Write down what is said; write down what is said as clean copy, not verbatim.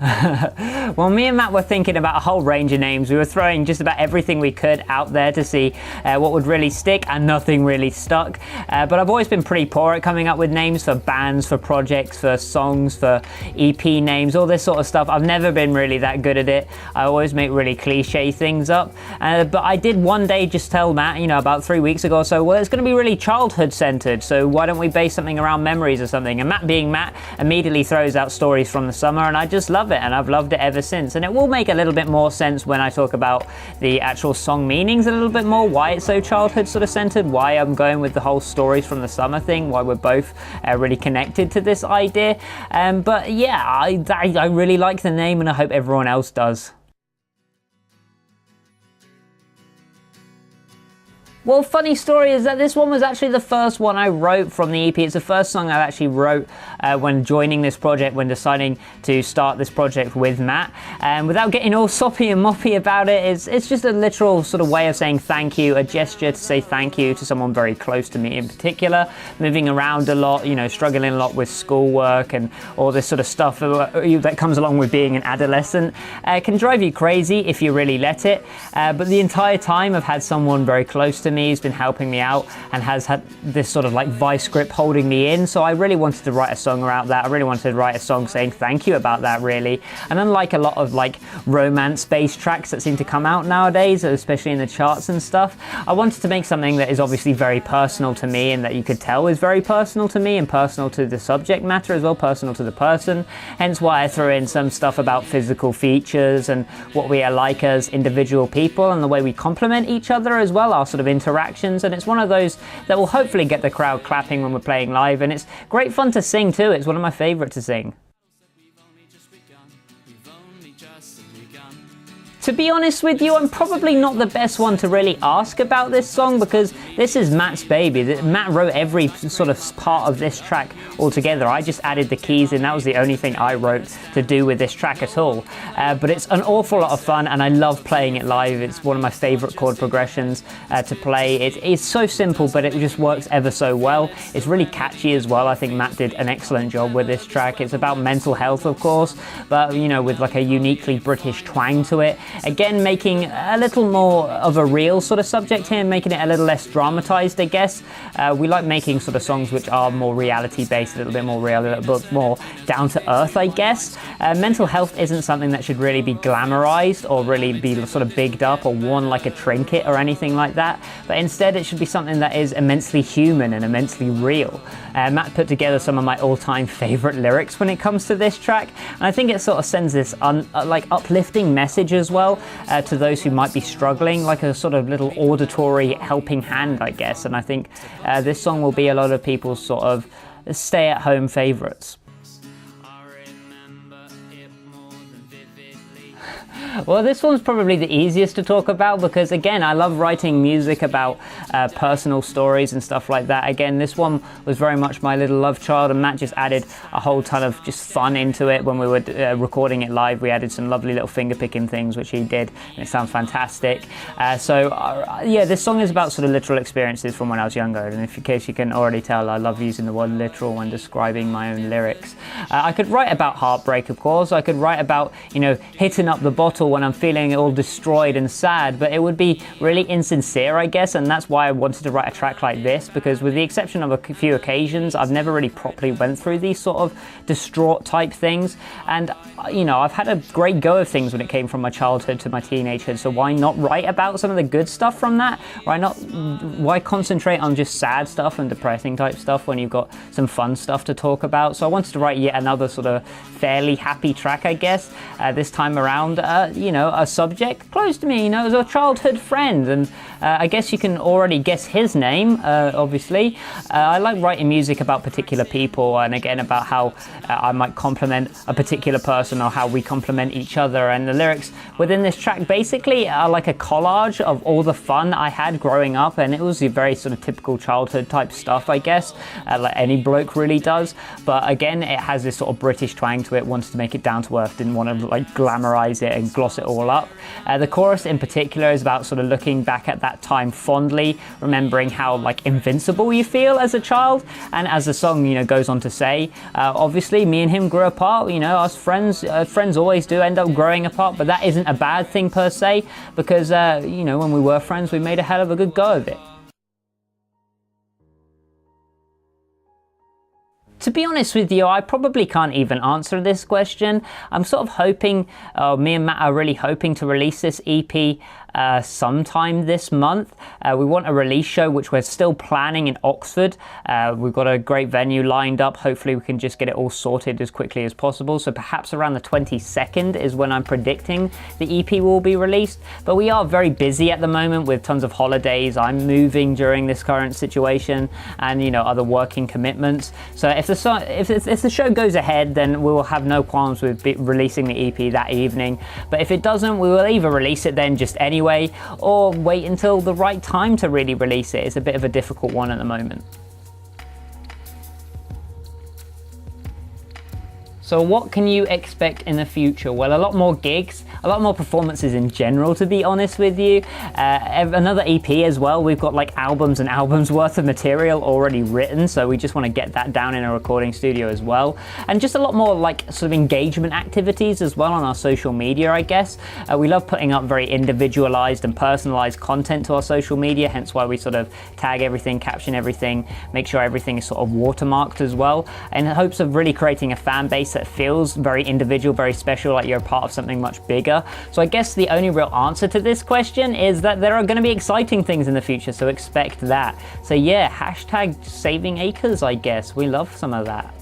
Well, me and Matt were thinking about a whole range of names. We were throwing just about everything we could out there to see what would really stick, and nothing really stuck. But I've always been pretty poor at coming up with names for bands, for projects, for songs, for EP names, all this sort of stuff. I've never been really that good at it. I always make really cliche things up. But I did one day just tell Matt, about 3 weeks ago or so, well, it's going to be really childhood centered, so why don't we base something around memories or something? And Matt, being Matt, immediately throws out Stories from the Summer, and I just love it, and I've loved it ever since. And it will make a little bit more sense when I talk about the actual song meanings a little bit more, why it's so childhood sort of centered, why I'm going with the whole Stories from the Summer thing, why we're both really connected to this idea. But yeah, I really like the name, and I hope everyone else does. Well, funny story is that this one was actually the first one I wrote from the EP. It's the first song I actually wrote when joining this project, when deciding to start this project with Matt. And without getting all soppy and moppy about it, it's just a literal sort of way of saying thank you, a gesture to say thank you to someone very close to me in particular. Moving around a lot, struggling a lot with schoolwork and all this sort of stuff that comes along with being an adolescent can drive you crazy if you really let it. But the entire time I've had someone very close to me who's been helping me out and has had this sort of like vice grip holding me in, so I really wanted to write a song around that. I really wanted to write a song saying thank you about that, really. And unlike a lot of like romance-based tracks that seem to come out nowadays, especially in the charts and stuff, I wanted to make something that is obviously very personal to me, and that you could tell is very personal to me and personal to the subject matter as well, personal to the person. Hence why I threw in some stuff about physical features and what we are like as individual people, and the way we complement each other as well, our sort of interactions. And it's one of those that will hopefully get the crowd clapping when we're playing live, and it's great fun to sing too. It's one of my favorite to sing. To be honest with you, I'm probably not the best one to really ask about this song, because this is Matt's baby. Matt wrote every sort of part of this track altogether. I just added the keys, and that was the only thing I wrote to do with this track at all. But it's an awful lot of fun, and I love playing it live. It's one of my favorite chord progressions to play. It's so simple, but it just works ever so well. It's really catchy as well. I think Matt did an excellent job with this track. It's about mental health, of course, but with like a uniquely British twang to it. Again, making a little more of a real sort of subject here, making it a little less dramatized, I guess. We like making sort of songs which are more reality-based, a little bit more real, a little bit more down to earth, I guess. Mental health isn't something that should really be glamorized or really be sort of bigged up or worn like a trinket or anything like that, but instead it should be something that is immensely human and immensely real. Matt put together some of my all-time favorite lyrics when it comes to this track, and I think it sort of sends this like uplifting message as well to those who might be struggling, like a sort of little auditory helping hand, I guess. And I think this song will be a lot of people's sort of stay-at-home favorites. Well, this one's probably the easiest to talk about, because again, I love writing music about personal stories and stuff like that. Again, this one was very much my little love child, and Matt just added a whole ton of just fun into it. When we were recording it live, we added some lovely little finger picking things, which he did, and it sounds fantastic. Yeah, this song is about sort of literal experiences from when I was younger, and in case you can already tell, I love using the word literal when describing my own lyrics. I could write about heartbreak, of course. I could write about, hitting up the bottle when I'm feeling all destroyed and sad, but it would be really insincere, I guess, and that's why I wanted to write a track like this, because with the exception of a few occasions, I've never really properly went through these sort of distraught type things. And I've had a great go of things when it came from my childhood to my teenagehood, so why not write about some of the good stuff from that? Why concentrate on just sad stuff and depressing type stuff when you've got some fun stuff to talk about? So I wanted to write yet another sort of fairly happy track, I guess, this time around. A subject close to me, as a childhood friend, and I guess you can already guess his name, obviously. I like writing music about particular people, and again about how I might compliment a particular person or how we complement each other, and the lyrics within this track basically are like a collage of all the fun I had growing up, and it was a very sort of typical childhood type stuff, I guess, like any bloke really does, but again it has this sort of British twang to it. Wanted to make it down to earth, didn't want to like glamorize it and gloss it all up. The chorus in particular is about sort of looking back at that time fondly, remembering how like invincible you feel as a child. And as the song, you know, goes on to say, obviously me and him grew apart, you know, us friends always do end up growing apart, but that isn't a bad thing per se, because you know, when we were friends, we made a hell of a good go of it. To be honest with you, I probably can't even answer this question. I'm sort of hoping, me and Matt are really hoping to release this EP sometime this month. We want a release show, which we're still planning in Oxford. We've got a great venue lined up. Hopefully we can just get it all sorted as quickly as possible. So perhaps around the 22nd is when I'm predicting the EP will be released. But we are very busy at the moment with tons of holidays. I'm moving during this current situation and, you know, other working commitments. So if the show goes ahead, then we will have no qualms with releasing the EP that evening. But if it doesn't, we will either release it then just anyway, or wait until the right time to really release it. It's a bit of a difficult one at the moment. So what can you expect in the future? Well, a lot more gigs, a lot more performances in general, to be honest with you. Another EP as well. We've got like albums and albums worth of material already written, so we just want to get that down in a recording studio as well. And just a lot more like sort of engagement activities as well on our social media, I guess. We love putting up very individualized and personalized content to our social media, hence why we sort of tag everything, caption everything, make sure everything is sort of watermarked as well, in hopes of really creating a fan base that feels very individual, very special, like you're a part of something much bigger. So I guess the only real answer to this question is that there are going to be exciting things in the future, so expect that. So yeah, hashtag saving acres, I guess. We love some of that.